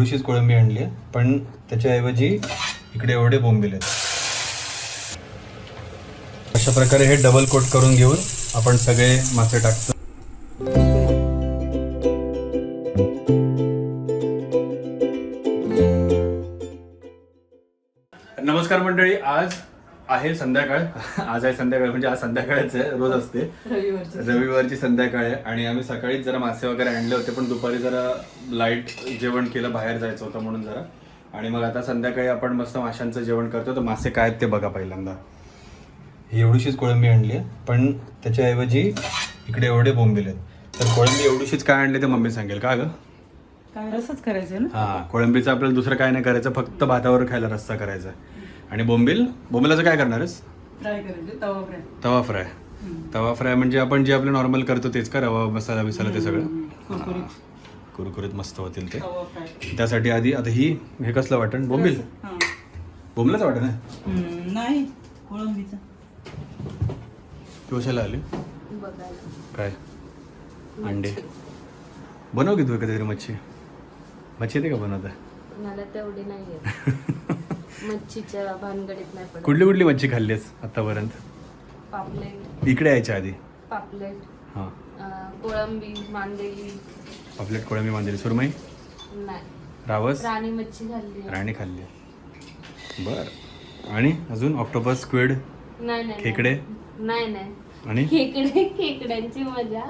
एवढीशीच कोळंबी आणली आहे, पण त्याच्याऐवजी इकडे एवढे बोंबील आहेत. अशा प्रकारे हे डबल कोट करून घेऊन आपण सगळे मासे टाकतो. नमस्कार मंडळी, आज आहे संध्याकाळ. आज आहे संध्याकाळ म्हणजे आज संध्याकाळच आहे, रोज असते रविवारची संध्याकाळ आहे. आणि आम्ही सकाळीच जरा मासे वगैरे आणले होते, पण दुपारी जरा लाईट जेवण केलं, बाहेर जायचं होतं म्हणून जरा. आणि मग आता संध्याकाळी आपण मस्त माशांचं जेवण करतो. तर मासे काय आहेत ते बघा. पहिल्यांदा ही एवढीशीच कोळंबी आणली आहे, पण त्याच्याऐवजी इकडे एवढे बोंबील आहेत. तर कोळंबी एवढीशीच काय आणली ते मम्मी सांगेल का ग? काय रस्साच करायचं ना? हा, कोळंबीचं आपल्याला दुसरं काय नाही करायचं, फक्त भातावर खायला रस्सा करायचा. आणि बोंबिलाचं काय करणार आहेस? फ्राय करायचं, तवा फ्राय. तवा फ्राय. तवा फ्राय म्हणजे आपण जे आपलं नॉर्मल करतो तेच का? रवा मसाला बिसाला ते सगळं कुरकुरीत मस्त होतील ते. तवा फ्राय. त्यासाठी आधी आता हे कसलं वाटण? बोंबिलाचं वाटण आहे? नाही, कोळंबीचं. कशाला आली? काय अंडे बनव की तू कधीतरी. मच्छी येते का बनवता? मला तेवढी नाही येत. मच्छीच्या भानगडीत नाही पडत. कुठली मच्छी खाल्लीस आतापर्यंत? पापलेट. इकडे यायच्या आधी? पापलेट, हां. कोळंबी, मांदेली. पापलेट, कोळंबी, मांदेली, सुरमई नाही. रावस, राणी मच्छी खाल्ली. राणी खाल्ली. बर. आणि अजून ऑक्टोपस, स्क्विड, नाही. खेकडे? नाही. आणि खेकड्यांची मजा.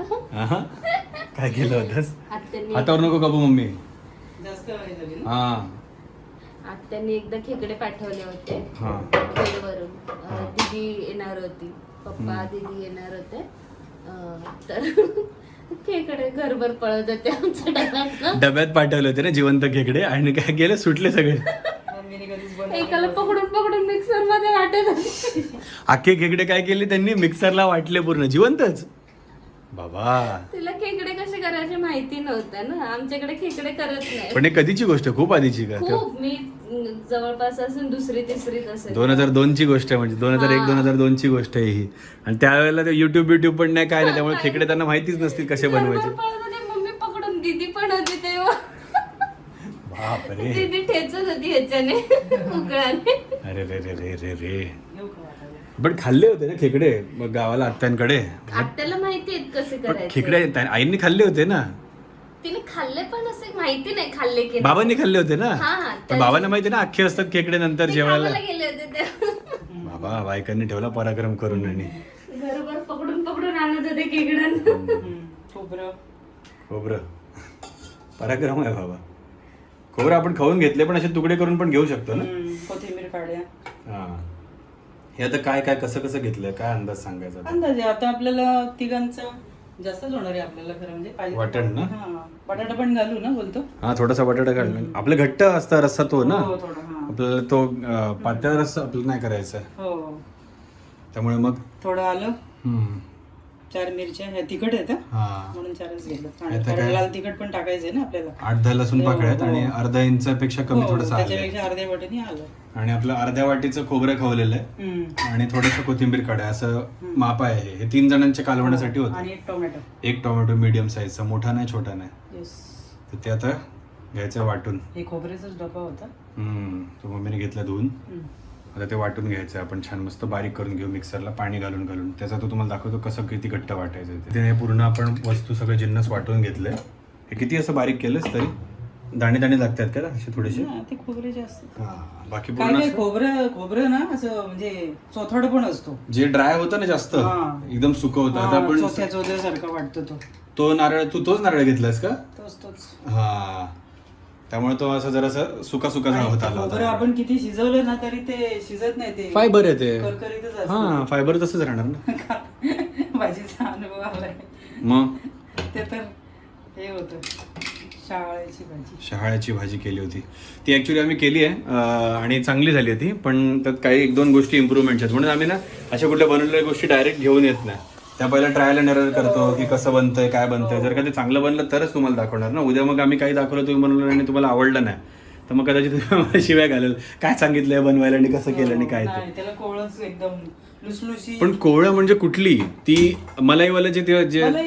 काय केलं होतंस? आत्याने हातावर नको कापू मम्मी. जास्त वेळ झाली ना? हा. आत्याने एकदा खेकडे पाठवले होते हा. खेडवरून. दीदी येणार होती, पप्पा दीदी येणार होते. तर खेकडे घरभर पळत होते आमच्या डब्यात. डब्यात पाठवले होते ना जिवंत खेकडे, आणि काय केलं? सुटले सगळे. मम्मीने कधीच बनवलं एकाला पकडून मिक्सर मध्ये वाटत होते. अख्खे खेकडे काय केले त्यांनी? मिक्सरला वाटले पूर्ण जिवंतच. बाबा, तिला खेकडे कसे करायचे माहिती नव्हतं ना. आमच्याकडे खेकडे करत नाही. पण हे कधीची गोष्ट? खूप आधीची का? खूप. मी जवळपास असून दुसरी तिसरीत असेल. 2002 ची गोष्ट आहे, म्हणजे 2001-2002 ची गोष्ट आहे ही. आणि त्यावेळेला ते युट्यूब पण नाही, काय नाही, त्यामुळे खेकडे त्यांना माहितीच नसतील कसे बनवायचे. मम्मी पकडून दीदी पण होती तेव्हा. बापरे. दीदी ठेचत होती ह्याच्याने उकळाने. अरे रे रे रे रे रे. घेऊ का वाटायला? पण खाल्ले होते ना खेकडे मग गावाला आत्यांकडे? आत्याला माहिती आहेत कसे पण करायचे. खेकडे आईंनी खाल्ले होते ना? तिने खाल्ले, पण असे माहिती नाही खाल्ले की नाही. बाबांनी खाल्ले होते ना? हा, पण बाबांना माहिती ना अख्खे असतात खेकडे नंतर ते जेवायला. कामाला गेले होते तेव्हा. बाबा, बायकांनी ठेवला पराक्रम करून. आणि घरभर पकडून आणत होते खेकड्यांना. खोबरं पराक्रम आहे बाबा. खोबरं आपण खाऊन घेतले, पण असे तुकडे करून पण घेऊ शकतो ना? कोथिंबीर काढ्या. हा. हे आता काय कसं घेतलंय? काय अंदाज सांगायचा? अंदाजे आता आपल्याला तिघांचं जास्तच होणार आहे आपल्याला खरं म्हणजे. पाहिजे वाटण ना? हा, बटाटा पण घालू ना बोलतो. हा, थोडासा बटाटा काढला. आपलं घट्ट असतं रस्सा तो ना? हो, थोडा. हा. आपल्याला तो पातळ रस्सा आपल्याला नाही करायचा, हो. त्यामुळे मग थोडं आलं, 4 मिरच्या. ह्या तिखट आहेत हा, म्हणून 4च घेतलं. आता आणि काय? लाल तिखट पण टाकायचंय ना आपल्याला. 8-10 लसूण पाकळ्या आहेत हो. आणि अर्धा इंचापेक्षा कमी हो, थोडंसं आलं. त्याच्यापेक्षा अर्ध्या वाटीने आलं. आणि आपलं अर्ध्या वाटीचं खोबरं खवलेलं आहे आणि थोडंसं कोथिंबीर काढा, असं माप आहे. हे 3 जणांच्या कालवण्यासाठी होतं. आणि एक एक टोमॅटो मीडियम साईजचा, मोठा नाही छोटा नाही. येस. तर ते आता घ्यायचं वाटून. हे खोबऱ्याचाच डबा होता. तो मम्मीने घेतला धुवून. आता ते वाटून घ्यायचं आपण छान मस्त बारीक करून घेऊ मिक्सरला, पाणी घालून. त्याचा तो तुम्हाला दाखवतो कसं किती घट्ट वाटायचं ते. हे पूर्ण आपण वस्तू सगळे जिन्नस वाटून घेतले. हे किती असं बारीक केलंस तरी दाणे लागतात का असे थोडेसे? ते खोबरे जास्त. बाकी काय पूर्ण खोबरं ना असं म्हणजे चोथाड पण असतो. जे ड्राय होतं ना जास्त, एकदम सुकं होतं. आता आपण चोथ्यासारखा वाटतो तो नारळ, तोच नारळ घेतलास का? तोच. हा, त्यामुळे तो असं जरासं सुका होत आला खोबरं आपण किती शिजवलं ना तरी ते शिजत नाही. ते फायबर आहे ते. करकरीतच असतं. हा, फायबर तसंच राहणार ना. भाजीचा अनुभव आलाय. मग ते तर हे होतं, शहाळ्याची भाजी केली होती. ती ऍक्च्युली आम्ही केली आहे आणि चांगली झाली होती, पण त्यात काही 1-2 गोष्टी इम्प्रूव्हमेंट्स आहेत. म्हणून आम्ही ना अशा कुठल्या बनवलेल्या गोष्टी डायरेक्ट घेऊन येत नाही. त्या पहिला ट्रायल अँड एरर करतो की कसं बनतंय, काय बनतंय. जर का ते चांगलं बनलं तरच तुम्हाला दाखवणार ना. उद्या मग आम्ही काही दाखवलं, तुम्ही बनवलं आणि तुम्हाला आवडलं नाही, तर मग कदाचित मला शिव्या घालेल, काय सांगितलंय बनवायला आणि कसं केलं आणि काय ते. नाही, त्याला कोवळच एकदम लुसलुशी. पण कोवळं म्हणजे कुठली ती मलाईवाला जे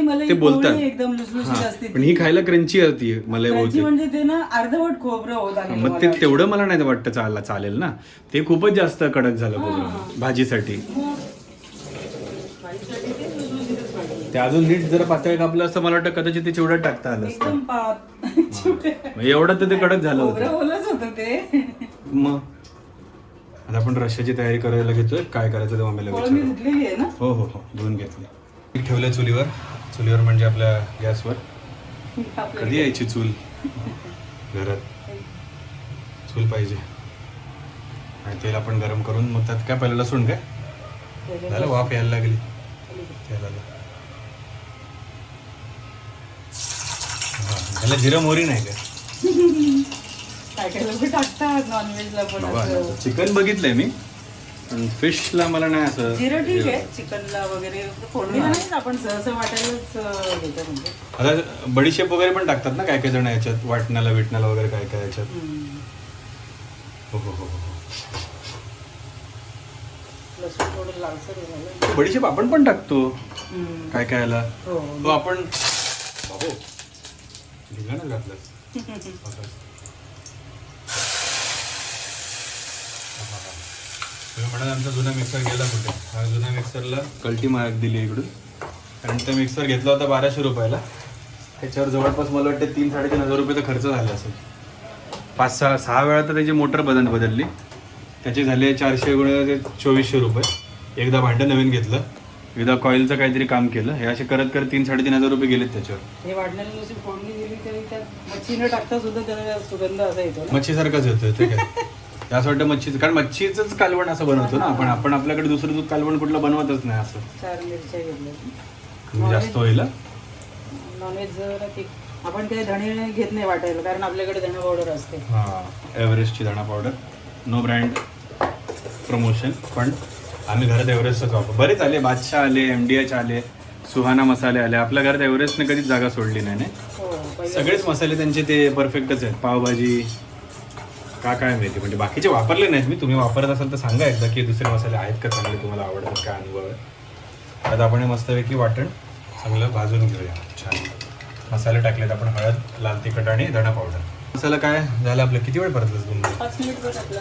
मलाई ते बोलतात कोवळी एकदम लुसलुशीत हा, असते पण ही खायला क्रंची असती मलाई क्रंची बहुतेक. म्हणजे ते ना अर्धवट खोबरं होत आलेलं मग मला ते वाटतं. तेवढं मला नाही वाटतं चालेल ना, ते खूपच जास्त कडक झालं खोबरं भाजीसाठी. भाजीसाठी ते लुसलुशीतच पाहिजे. ते अजून नीट जर पातळ कापलं असतं मला वाटतं कदाचित ते चिवड्यात टाकता आलं असतं. एकदम पात मग एवढं तर ते कडक झालं खोबरं होतं. ओलंच होतं ते. मग आता आपण रश्श्याची तयारी करायला घेतोय, काय करायचं ते मम्मीला कोळंबी विचारू. धुतलेली आहे ना. हो धुवून घेतली. ठेवलंय चुलीवर म्हणजे आपल्या गॅसवर. कधी यायची चूल घरात, चूल पाहिजे. आणि तेल आपण गरम करून मग त्यात काय पहिलं लसूण काय झालं, वाफ यायला लागली तेलाला. त्याला जिरं मोहरी नाही काय? काय काय लोक टाकतात नॉनव्हेजला पण असं. चिकन बघितलंय मी, पण फिशला मला नाही असं. जिरं ठीक आहे, चिकनला वगैरे फोडणीला नाहीच आपण सहसा वाटायलाच घेतो म्हणजे. आता बडीशेप वगैरे पण टाकतात ना काय काय जण याच्यात, वाटण्याला विटण्याला वगैरे काय काय याच्यात. हो. लसूण थोडं लालसर झालं. बडीशेप आपण पण टाकतो काय काय याला. हो. तो आपण धिंगाणा घातलं. तुम्ही म्हणाल आमचा जुना मिक्सर गेला कुठे. हा जुना मिक्सरला कल्टी मार्क दिली इकडून, कारण तो मिक्सर घेतला होता 1200 रुपयाला. त्याच्यावर जवळपास मला वाटतं 3-3.5 हजार रुपये तर खर्च झाला असेल. 5-6 वेळा तर त्याची मोटर बदलली. त्याचे झाले 400 गुणिले 2400 रुपये. एकदा भांडं नवीन घेतलं, एकदा कॉईलचं काहीतरी काम केलं, हे असे करत 3-3.5 हजार रुपये गेलेत त्याच्यावर. हे वाढण्याला जशी फोडणी दिली तरी त्यात मच्छी न टाकता सुद्धा त्याला सुगंध असा येतो ना. मच्छीसारखंच येतोय ते काय. असं वाटतं मच्छीचं, कारण मच्छीचंच कालवण असं बनवतो ना आपण आपल्याकडे दुसरं दूध कालवण कुठलं बनवतच नाही असं. 4 मिरच्या घेतल्या. म्हणजे जास्त होईल. नॉनव्हेज जरा ठीक. आपण काही धणे घेत नाही वाटायला, कारण आपल्याकडे धणे पावडर असते. हां, एव्हरेस्टची धणा पावडर, नो ब्रँड प्रमोशन, पण आम्ही घरात एव्हरेस्टच वापरतो. बरेच आले, बादशाह आले, MDH आले, सुहाना मसाले आले. आपल्या घरात एव्हरेस्टने कधीच जागा सोडली नाही. हो, पहिले सगळेच मसाले त्यांचे ते परफेक्टच आहेत. पावभाजी काय माहिती, म्हणजे बाकीचे वापरले नाहीत मी. तुम्ही वापरत असाल तर सांगा एकदा की दुसरे मसाले आहेत का चांगले, तुम्हाला आवडतात, काय अनुभव आहे. आता आपण हे मस्तपैकी वाटण चांगलं भाजून घेऊया. छान मसाले टाकलेत आपण, हळद, लाल तिखट आणि धणा पावडर. मसाला काय झालं आपलं, किती वेळ परतलं तुम्ही? 5 मिनिट वर टाकला.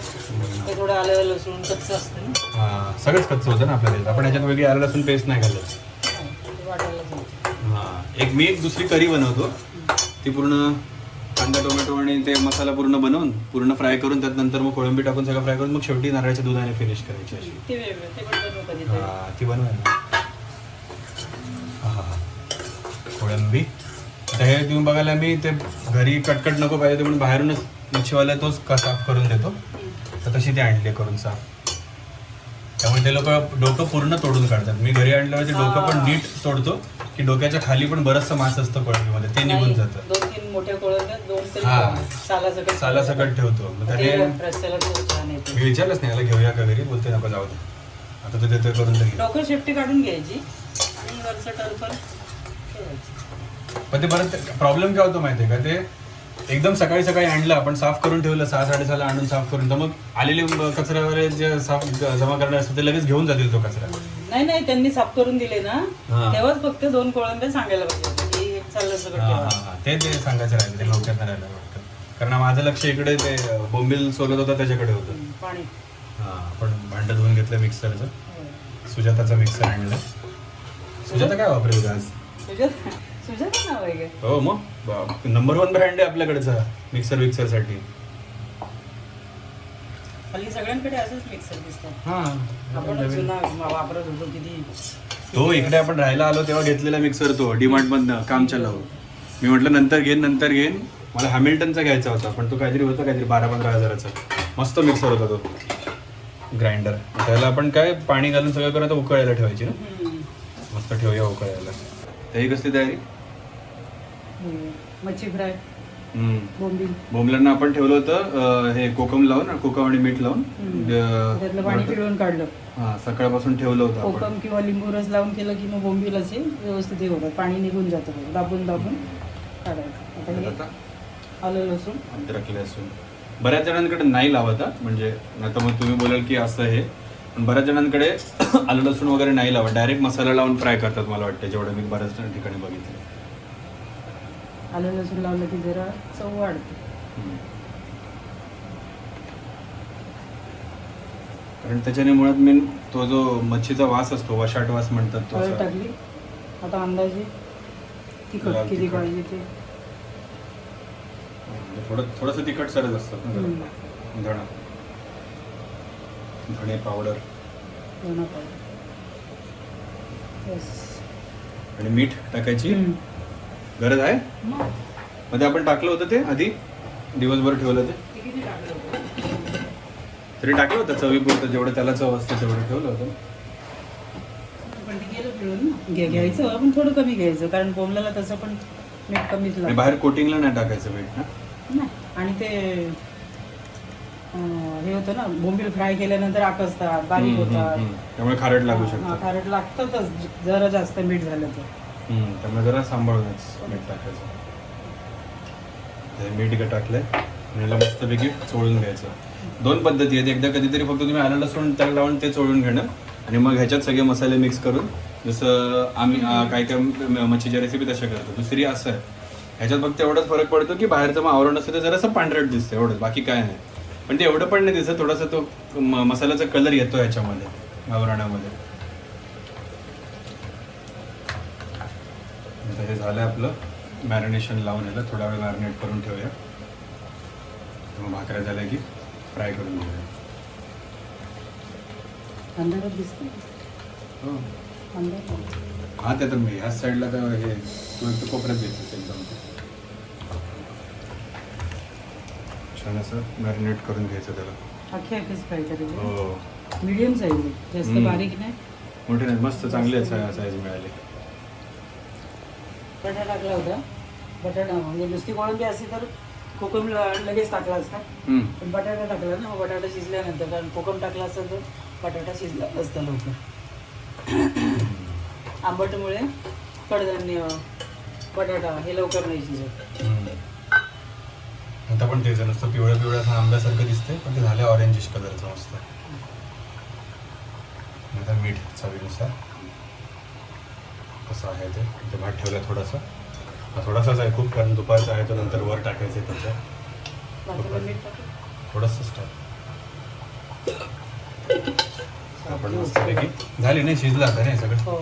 ते थोडं आलं लसूण कच्चं असतं ना. हां, सगळंच कच्चं होतं ना आपल्याला. आपण याच्यात वेगळी आलं लसूण पेस्ट नाही घालत. ते वाटायला सांगते. हां, मी एक दुसरी करी बनवतो, ती पूर्ण कांदा टोमॅटो आणि ते मसाला पूर्ण बनवून पूर्ण फ्राय करून त्यात नंतर मग कोळंबी टाकून सगळं फ्राय करून मग शेवटी नारळाच्या दुधाने फिनिश करायची अशी. ते वेगळं, ते पण बनवू कधीतरी. हां, ती बनवाय ना. हां, कोळंबी. आता हे तुम्ही बघायला मी ते घरी कटकट नको पाहिजे म्हणून बाहेरूनच मच्छीवाला तोच साफ करून देतो. तर तशी ते आणले करून साफ. त्यामुळे ते लोक डोकं पूर्ण तोडून काढतात. मी घरी आणल्यावर ते डोकं पण नीट तोडतो, की डोक्याच्या खाली पण बरंचसं मांस असतं कोळंबीमध्ये, ते निघून जातं. 2-3 मोठ्या कोळंब्यात 2 तरी हां. सालासकट ठेवतो. मग ते त्याने रस्त्याला खूप छान येते. मी विचारलंच नाही, याला घेऊया का घरी, बोलते नको जाऊ दे, आता तू देतोय करून तरी. डोकं शेपटी काढून घ्यायची आणि वरचं टर्फल ठेवायचं. पण ते परत प्रॉब्लेम काय होतो माहितीये का, ते एकदम सकाळी आणलं आपण, साफ करून ठेवलं 6-6:30 आणून साफ करून, तर मग आलेले कचऱ्यावर जे साफ जमा करणार असतं ते लगेच घेऊन जातील तो कचरा. नाही त्यांनी साफ करून दिले ना, हां. तेव्हाच फक्त 2 कोळंबे सांगायला पाहिजे की चाललं सगळं ठेवा. ते सांगायचं राहिलं, ते लवकर नाही राहिलं वाटतं. कारण माझं लक्ष इकडे ते बोंबील सोलत होता त्याच्याकडे होतं. पाणी. हां, आपण भांडं धुवून घेतलं मिक्सरचं. सुजाताचा मिक्सर आणलं. सुजाता काय वापरेल आज? सुजाता नाव आहे का? हो, मग नंबर 1 ब्रँड आहे आपल्याकडचा मिक्सर साठी. हल्ली सगळ्यांकडे असंच मिक्सर दिसतात. हां, आपण जुना वापरत होतो किती. तो इकडे आपण राहायला आलो तेव्हा घेतलेला मिक्सर, तो डीमार्ट मधनं काम चालव. मी म्हटलं नंतर घेईन. मला हॅमिल्टनचा घ्यायचा होता, पण तो काहीतरी 12-15 हजाराचा. मस्त मिक्सर होता तो ग्राइंडर. त्याला आपण काय पाणी घालून सगळं करून आता उकळायला ठेवायची ना. मस्त ठेवूया उकळायला. त्याही कसली तयारी? मच्छी फ्राय, बोंबलांना आपण ठेवलं होतं हे कोकम आणि मीठ लावून त्यातलं पाणी पिळून काढलं. हां, सकाळपासून ठेवलं होतं आपण. कोकम किंवा लिंबू रस लावून केलं की मग बोंबील असे व्यवस्थित हे होतात, पाणी निघून जातं, दाबून काढायचं. आता हे आलं लसूण, अद्रक लसूण बऱ्याच जणांकडे नाही लावत हा. म्हणजे आता मग तुम्ही बोलाल की असं हे, पण बऱ्याच जणांकडे आलं लसूण वगैरे नाही लावत, डायरेक्ट मसाला लावून फ्राय करतात मला वाटतं, जेवढं मी बऱ्याच ठिकाणी बघितलं. आलं लसूण लावलं की जरा चव वाढते. कारण त्याच्याने मुळात मेन तो जो मच्छीचा वास असतो, वशाट वास म्हणतात तो हळद असा. टाकली. आता अंदाजे लाल किती तिखट. पाहिजे ते. थोडंसं तिखट सरच असतात ना जरा. धणे पावडर धना पावडर. Yes. आणि मीठ टाकायची गरज आहे. मध्ये आपण टाकलं होतं ते आधी, दिवसभर ठेवलं ते किती टाकलं होतं? तरी टाकलं होतं चवीपुरतं, जेवढं त्याला चव असते तेवढं ठेवलं होतं. पण ते गेलं पिळून ना. घ्यायचं आपण थोडं कमी घ्यायचं, कारण बोंबलाला तसं पण मीठ कमीच आणि लागतं. बाहेर कोटिंगला नाही टाकायचं मीठ ना. नाही. आणि ते हे होतं ना, बोंबील फ्राय केल्यानंतर आकसतात, बारीक होतात. त्यामुळे खारट लागू हा, शकतं. खारट लागतातच जरा जास्त मीठ झालं तर. त्यामुळे जरा सांभाळूनच मीठ टाकायचं. हे मीठ टाकलंय आणि याला मस्तपैकी चोळून घ्यायचं. 2 पद्धती आहेत. एकदा कधीतरी फक्त तुम्ही आलं लसूण त्याला लावून ते चोळून घेणं, आणि मग ह्याच्यात सगळे मसाले मिक्स करून, जसं आम्ही काय काय मच्छीच्या रेसिपी तशा करतो. दुसरी असं आहे, ह्याच्यात फक्त एवढाच फरक पडतो की बाहेरचं मग आवरण असतं ते जरासं पांढरट दिसतं, एवढंच, बाकी काय नाही. पण ते एवढं पण नाही दिसत, थोडासा तो मसाल्याचा कलर येतो ह्याच्यामध्ये आवरणामध्ये. आता हे झालं आपलं मॅरिनेशन लावून, याला थोडा वेळ मॅरिनेट करून ठेवूया. मग भाकऱ्या झाल्या की फ्राय करून घेऊया. अंधारात दिसते. हो. अंधारात. हा, ते तर मी ह्याच साईडला तर हे तू कोपऱ्यात देतेस एकदम. छान असं मॅरिनेट करून घ्यायचं त्याला. अख्खीच फ्राय करायची. हो, मीडियम साईज, जास्त बारीक नाही. मोठे नाही, मस्त चांगले साईज मिळाले. बटाटा टाकला होता. बटाटा म्हणजे नुसती कोळंबी असती तर कोकम लगेच टाकला असता. पण बटाटा टाकला ना, मग बटाटा शिजल्यानंतर, कारण कोकम टाकला असतं तर बटाटा शिजला असता लवकर. आंबटमुळे कडधान्य, बटाटा हे लवकर नाही शिजत. आता पण तेच नुसतं पिवळं पिवळं आंब्यासारखं दिसतंय, पण ते झालं ऑरेंजिश कलरचं मस्त. आता मीठ चवीनुसार कसं आहे ते भात ठेवला थोडासाच आहे खूप, कारण दुपारचा आहे तो, नंतर वर टाकायचं आहे त्याच्या. भाताला मीठ टाकू. थोडंसंच टाक. आपण मस्तपैकी झाली नाही, शिजलं आता नाही सगळं. हो.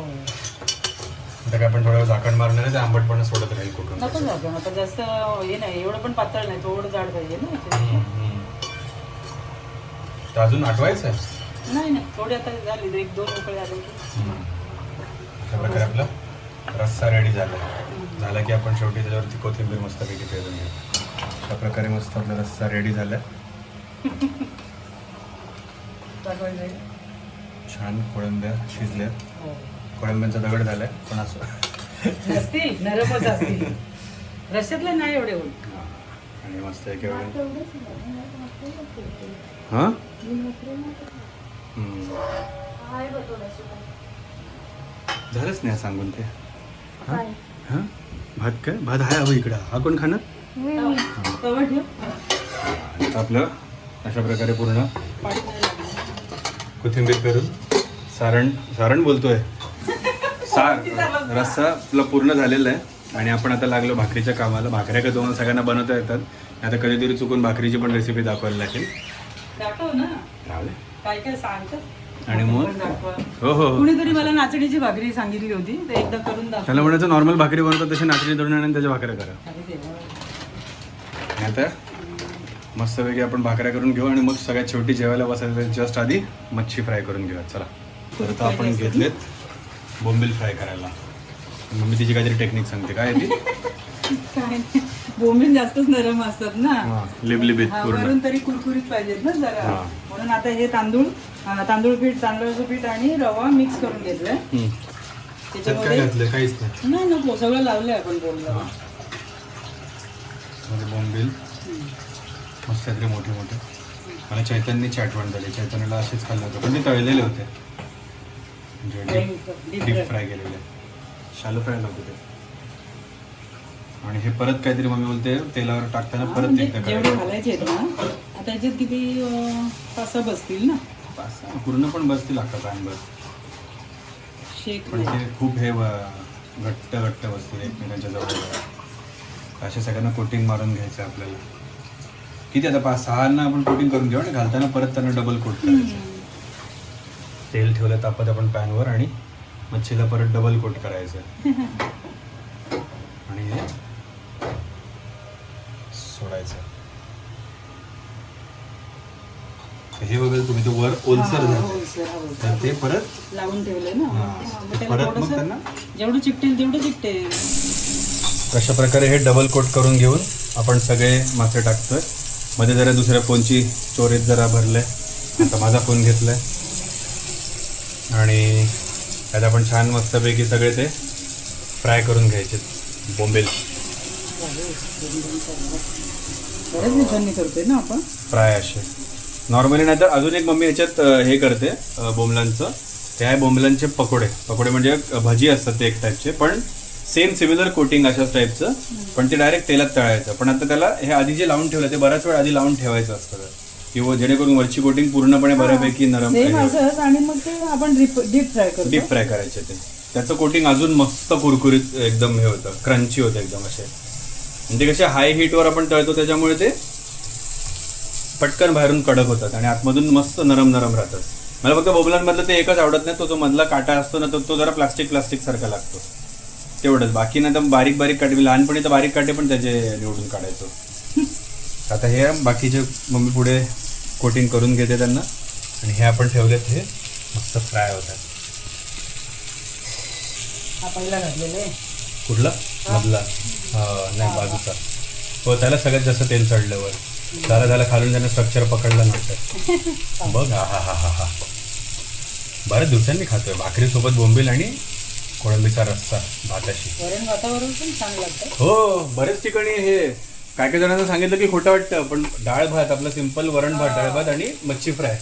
आता काय आपण थोडा वेळ झाकण मारणार आहे, ते आंबटपणा सोडत राहील कुठून. नको झाकण, आता जास्त हे नाही, एवढं पण पातळ नाही, थोडं जाड पाहिजे ना. तर अजून आठवायचं आहे. नाही, थोडी आता झाली, 1-2 उकळे आले की. अशा प्रकारे आपला रस्सा रेडी झाला की आपण शेवटी त्याच्यावरती कोथिंबीर मस्तपैकी ठेवून घेऊ. अशा प्रकारे मस्त आपला रस्सा रेडी झाला. छान कोळंब्या शिजल्या. कोळंब्यांचा दगड झालाय, पण असं असतील नरमच असतील, रश्यातले नाही एवढे होत. आणि मस्त आहे केवढं. हां, झालंच नाही सांगून ते. हां, भात काय भात आहे हवं इकडं. हा कोण खाणार? तवा ठेव. आता आपलं अशा प्रकारे पूर्ण कोथिंबीर करून सारण बोलतोय, रस्सा आपला पूर्ण झालेला आहे. आणि आपण आता लागलो भाकरीच्या कामाला. भाकऱ्या का दोन सगळ्यांना बनवता येतात. आता कधीतरी चुकून भाकरीची पण रेसिपी दाखवायला लागेल. दाखव ना, काय काय सांगतात. आणि मग हो कुणीतरी मला नाचणीची भाकरी सांगितली होती, तर एकदा करून दाखव. त्याला म्हणायचं नॉर्मल भाकरी बनवतात तशी नाचणी दळून आणि त्याच्या भाकऱ्या करा. आणि आता मस्तपैकी आपण भाकऱ्या करून घेऊ आणि मग सगळ्यात शेवटी जेवायला बसायचं जस्ट आधी मच्छी फ्राय करून घेऊया. चला, तर आता आपण घेतलेत बोंबील फ्राय करायला. मम्मी तिची काहीतरी टेक्निक सांगते. काय ती? बोंबील जास्तच नरम असतात ना, लिबलिबीत पूर्ण, वरून तरी कुरकुरीत पाहिजेत ना जरा. म्हणून आता हे तांदूळ पीठ, तांदळाचं पीठ आणि रवा मिक्स करून घेतलंय. त्याच्यामध्ये घातलं काहीच नाही नको, सगळं लावलंय आपण बोंबील. बोंबील मस्त तरी मोठे मोठे. मला चैतन्याची आठवण झाली. चैतन्याला असेच खाल्लं होतं, पण ते तळलेले होते, म्हणजे डीप फ्राय केलेले. शालो फ्राय नव्हते ते. आणि हे परत काहीतरी मम्मी बोलते तेलावर टाकताना परत एकदा जेवढे घालायचे आहेत ना आता याच्यात किती 5-6 बसतील ना? पूर्ण पण बसतील अख्खा पॅन बस, शेक पण ते खूप हे घट्ट घट्ट बसतील एकमेकांच्या जवळ. असे सगळ्यांना कोटिंग मारून घ्यायचं आपल्याला. किती आता 5-6 आपण कोटिंग करून घेऊ आणि घालताना परत त्यांना डबल कोट करायचं. तेल ठेवलं तापत आपण पॅनवर आणि मच्छीला परत डबल कोट करायचं आणि हे सोडायचं. हे वगैरे तुम्ही तो वर ओलसर झालं तर ते परत लावून ठेवले ना, ते परत मग त्यांना जेवढं चिकटेल तेवढं चिकटेल. अशा प्रकारे हे डबल कोट करून घेऊन आपण सगळे मासे टाकतोय. मध्ये जरा दुसऱ्या फोनची चोरीत जरा भरलंय, आता माझा फोन घेतलाय आणि त्यात आपण छान मस्तपैकी सगळे ते फ्राय करून घ्यायचे बोंबील. बरेच दिवसांनी करतोय ना आपण फ्राय असे नॉर्मली. नाही तर अजून एक मम्मी ह्याच्यात हे करते बोंबलांचं. ते आहे बोंबलांचे पकोडे. पकोडे म्हणजे भजी असतात ते एक टाईपचे, पण सेम सिमिलर कोटिंग अशाच टाईपचं, पण ते डायरेक्ट तेलात तळायचं. पण आता त्याला हे आधी जे लावून ठेवलं ते बराच वेळ आधी लावून ठेवायचं असतं किंवा जेणेकरून वरची कोटिंग पूर्णपणे बऱ्यापैकी नरम आणि मग ते आपण डीप फ्राय करतो. डीप फ्राय करायचे. ते त्याचं कोटिंग अजून मस्त कुरकुरीत एकदम हे होतं, क्रंची होतं एकदम असे. म्हणजे कसे हाय हीटवर आपण तळतो त्याच्यामुळे ते पटकन बाहेरून कडक होतात आणि आतमधून मस्त नरम नरम राहतात. मला फक्त बोबलांमधलं ते एकच आवडत नाही, तो जो मधला काटा असतो ना तो जरा प्लास्टिक सारखा लागतो तेवढंच. बाकी नाही तर बारीक बारीक काटे, मी लहानपणी तर बारीक काटे पण त्याचे निवडून काढायचो. आता हे बाकीचे मम्मी पुढे कोटिंग करून घेते त्यांना आणि हे आपण ठेवलेत हे मस्त फ्राय होतात. हा पहिला घातलेला आहे. कुठला मधला? नाही बाजूचा. हो त्याला सगळ्यात जास्त तेल चढलं वर. झाला खालून त्यानं स्ट्रक्चर पकडलं नव्हतं. बघ हा बऱ्याच दिवसांनी खातोय भाकरीसोबत बोंबील आणि कोळंबीचा रस्सा भाताशी. वरण भातावरून पण छान लागतं. हो बरेच ठिकाणी हे काय काय जणांना सांगितलं की खोटं वाटतं, पण डाळ भात आपलं सिंपल वरण भात, डाळ भात आणि मच्छी फ्राय.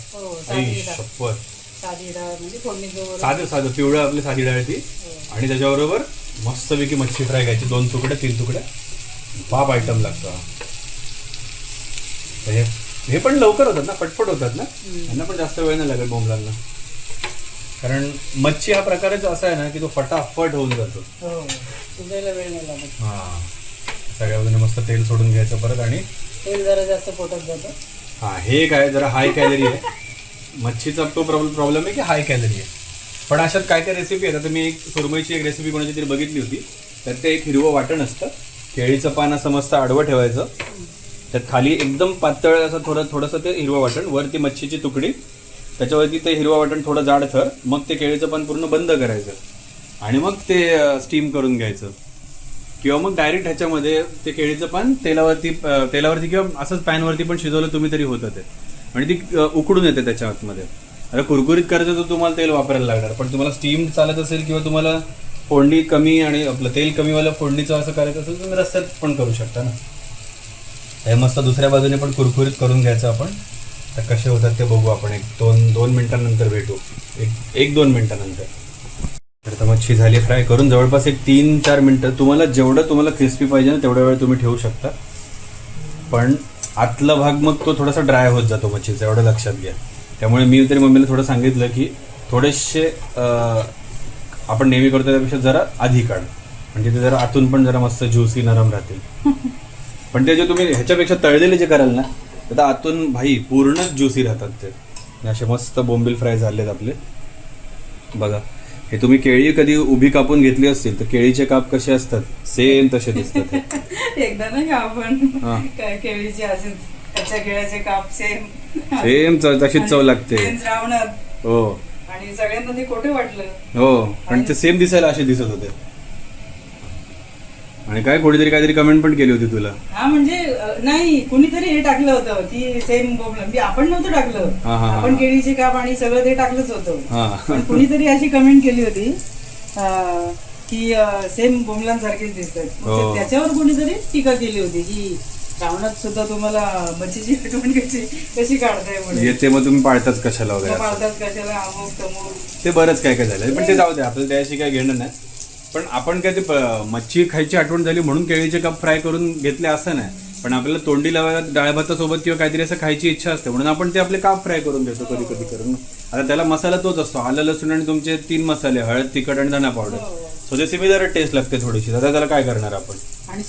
शप्पथ. साधी डाळ म्हणजे फोडणीचं साधं पिवळं आपली साधी डाळ ती आणि त्याच्याबरोबर मस्तपैकी मच्छी फ्राय घ्यायची 2 तुकडे 3 तुकडे. बाप आयटम लागतो. हे पण लवकर होतात ना, पटपट होतात ना, यांना पण जास्त वेळ नाही लागत बोंबलांना. कारण मच्छी हा प्रकारच असा आहे ना की तो फटाफट होऊन जातो. शिजायला वेळ नाही लागत. हा सगळ्या बाजूने मस्त तेल सोडून घ्यायचं परत आणि तेल जरा जास्त पोटात जातं. हा हे काय जरा हाय कॅलरी आहे. मच्छीचा तो प्रॉब्लेम आहे की हाय कॅलरी आहे. पण अशात काय काय रेसिपी आहेत. आता मी एक सुरमईची एक रेसिपी कोणाची तरी बघितली होती. त्यात ते एक हिरवं वाटण असतं, केळीचं पान असं मस्त आडवं ठेवायचं, त्यात खाली एकदम पातळ असं थोडंसं ते हिरवं वाटण, वरती मच्छीची तुकडी, त्याच्यावरती ते हिरवं वाटण थोडं जाड थर, मग ते केळीचं पान पूर्ण बंद करायचं आणि मग ते स्टीम करून घ्यायचं. किंवा मग डायरेक्ट ह्याच्यामध्ये ते केळीचं पान तेलावरती किंवा असंच पॅनवरती पण शिजवलं तुम्ही तरी होतं ते, म्हणजे ती उकडून येते त्याच्या आतमध्ये. आता कुरकुरीत करायचं तर तुम्हाला तेल वापरायला लागणार, पण तुम्हाला स्टीम चालत असेल किंवा तुम्हाला फोडणी कमी आणि आपलं तेल कमीवालं फोडणीचं असं करायचं असेल तर तुम्ही रस्त्यात पण करू शकता ना. हे मस्त दुसऱ्या बाजूने पण कुरकुरीत करून घ्यायचं आपण. तर कसे होतात ते बघू आपण. एक दोन मिनिटांनंतर भेटू. एक 2 मिनिटांनंतर. तर मच्छी झाली फ्राय करून जवळपास एक 3-4 मिनिटं. जेवढं तुम्हाला क्रिस्पी पाहिजे ना तेवढ्या वेळ तुम्ही ठेवू शकता, पण आतला भाग मग तो थोडासा ड्राय होत जातो मच्छीचा, एवढं लक्षात घ्या. त्यामुळे मी तरी मम्मीला थोडं सांगितलं की थोडेसे आपण नेहमी करतो त्यापेक्षा जरा आधी काढ, म्हणजे ते जरा आतून पण जरा मस्त ज्युसी नरम राहतील. पण ते जे तुम्ही ह्याच्यापेक्षा तळलेले जे कराल ना तर आतून भाई पूर्णच ज्युसी राहतात ते. असे मस्त बोंबील फ्राय झालेत आपले. बघा हे तुम्ही केळी कधी उभी कापून घेतली असतील तर केळीचे काप कसे असतात सेम तसे दिसतात. एकदा नाही का आपण केळीचे असेल कच्च्या केळ्याचे काप सेम तशीच चव लागते. हो आणि सगळ्यांना ते खोटे वाटलं. हो पण ते सेम दिसायला असे दिसत होते. आणि काय कोणीतरी काहीतरी कमेंट पण केली होती तुला. हा म्हणजे नाही कुणीतरी हे टाकलं होतं की सेम बोंबलं, आपण नव्हतं टाकलं, आपण केळीचे काप आणि सगळं ते टाकलंच होतं. पण कुणीतरी अशी कमेंट केली होती की सेम बोंबलांसारखेच दिसतात. त्याच्यावर कुणीतरी टीका केली होती की श्रावणात सुद्धा तुम्हाला मच्छीची आठवण कशी काढताय येते, मग तुम्ही पाळताच कशाला वगैरे अमुक तमुक ते बरंच काय झालं. पण ते जाऊ दे, आपल्याला त्याशी काय घेणं नाही. पण आपण काय ते मच्छी खायची आठवण झाली म्हणून केळीचे काप फ्राय करून घेतले असं नाही. पण आपल्याला तोंडी लावायला डाळ भातासोबत किंवा काहीतरी असं खायची इच्छा असते म्हणून आपण ते आपले काप फ्राय करून देतो कधी कधी करून. आता त्याला मसाला तोच असतो, आलं लसूण आणि तुमचे 3 मसाले, हळद, तिखट आणि धना पावडर. सो त्याची मी जरा टेस्ट लागते थोडीशी. आता त्याला काय करणार आपण, आणि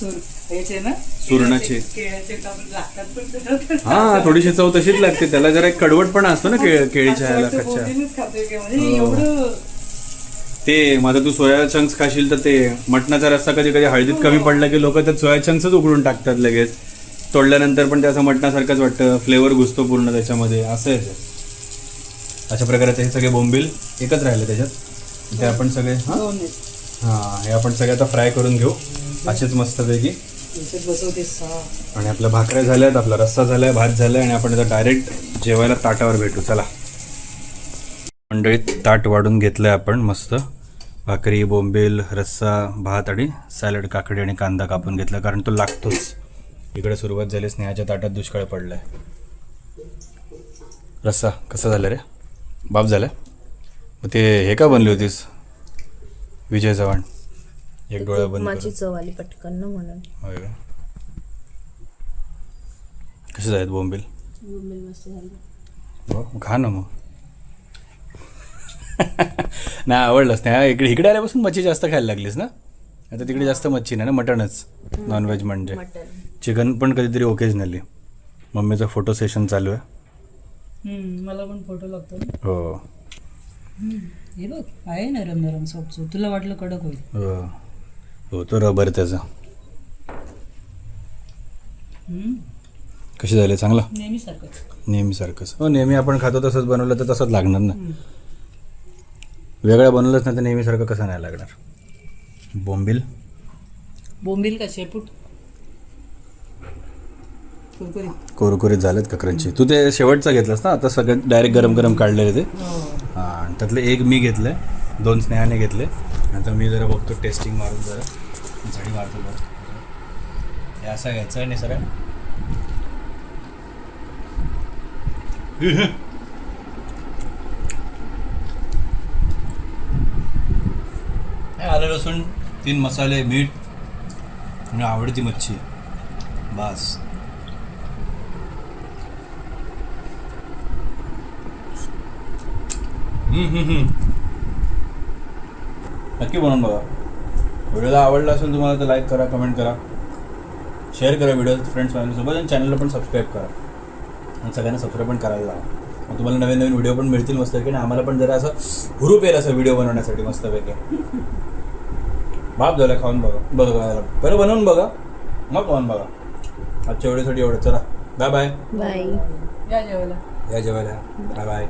याचे ना सुरणाचे केळ्याचे काप लागतात पण त्याच्यात. हा थोडीशी चव तशीच लागते. त्याला जरा एक कडवटपणा असतो ना केळीच्या ह्याला असं वाटतं कच्च्या. प्रोटीनच खातोय की म्हणजे एवढं. ते माझा तू सोया चंक्स खाशील तर ते मटणाचा रस्सा कधी कधी हळदीत कमी पडला की लोक त्यात सोया चंक्सच उघडून टाकतात लगेच. तोडल्यानंतर पण ते असं मटणासारखंच वाटतं, फ्लेवर घुसतो पूर्ण त्याच्यामध्ये. असं आहे ते. अशा प्रकारे हे सगळे बोंबील एकच राहिले त्याच्यात. ते आपण सगळे हे आपण सगळे आता फ्राय करून घेऊ असेच मस्तपैकी. बसवते आणि आपल्या भाकऱ्या झाल्यात, आपला रस्सा झालाय, भात झालाय आणि आपण आता डायरेक्ट जेवायला ताटावर भेटू. चला मंडळीत ताट वाढून घेतलंय आपण मस्त. भाकरी, बोंबील, रस्सा, भात आणि सॅलड, काकडी आणि कांदा कापून घेतला कारण तो लागतोच. इकडे सुरुवात झाली, स्नेहाच्या ताटात दुष्काळ पडलाय. रस्सा कसा झाला रे, बाप झाला. मग ते हे का बनली होतीस विजय चव्हाण, एक डोळा बंद माझी चव आली पटकन ना म्हणून. होय का, कसे आहेत बोंबील? मस्त झाली. हो खा ना मग. नाही आवडलंच नाही. इकडे आल्यापासून मच्छी जास्त खायला लागलीस ना. आता तिकडे जास्त मच्छी नाही ना, मटणच नॉनव्हेज म्हणजे. चिकन पण कधीतरी ओकेजनली. मम्मीचं फोटो सेशन चालू आहे. मला पण फोटो लागतो. हो हे बघ आहे नरम नरम सॉफ्ट. तुला वाटलं कडक होईल. हो हो तो रबर त्याचा. कशी झाले, चांगला नेहमीसारखंच. हो नेहमी आपण खातो तसंच बनवलं तर तसंच लागणार ना. वेगळं बनवलंच नाही तर नेहमीसारखं कसं नाही लागणार. बोंबील का शेपूट कुरकुरीत झालेत का क्रंची. तू ते शेवटचा घेतलास ना, आता सगळं डायरेक्ट गरम गरम काढलेले ते. हां त्यातले एक मी घेतलं, 2 स्नेहाने घेतले. नंतर मी जरा बघतो टेस्टिंग मारून, जरा झडी मारतो बघ. हे असं घ्यायचं आहे नाही सर. आलं लसूण, 3 मसाले, मीठ आणि आवडती मच्छी, बास. नक्की बनवून बघा. व्हिडिओला आवडला असेल तुम्हाला तर लाईक करा, कमेंट करा, शेअर करा व्हिडिओ फ्रेंड्स फॅमिलीसोबत आणि चॅनलला पण सबस्क्राईब करा आणि सगळ्यांना सबस्क्राईब पण करायला लावा. मग तुम्हाला नवीन नवीन व्हिडिओ पण मिळतील मस्तपैकी. आणि आम्हाला पण जरा असं हुरूप येईल असं व्हिडिओ बनवण्यासाठी मस्तपैकी. बाप झाला खाऊन बघा पहिलं बनवून बघा मग खाऊन बघा. आजच्या व्हिडिओसाठी एवढं. चला बाय बाय. बाय. या जेवायला. Bye bye.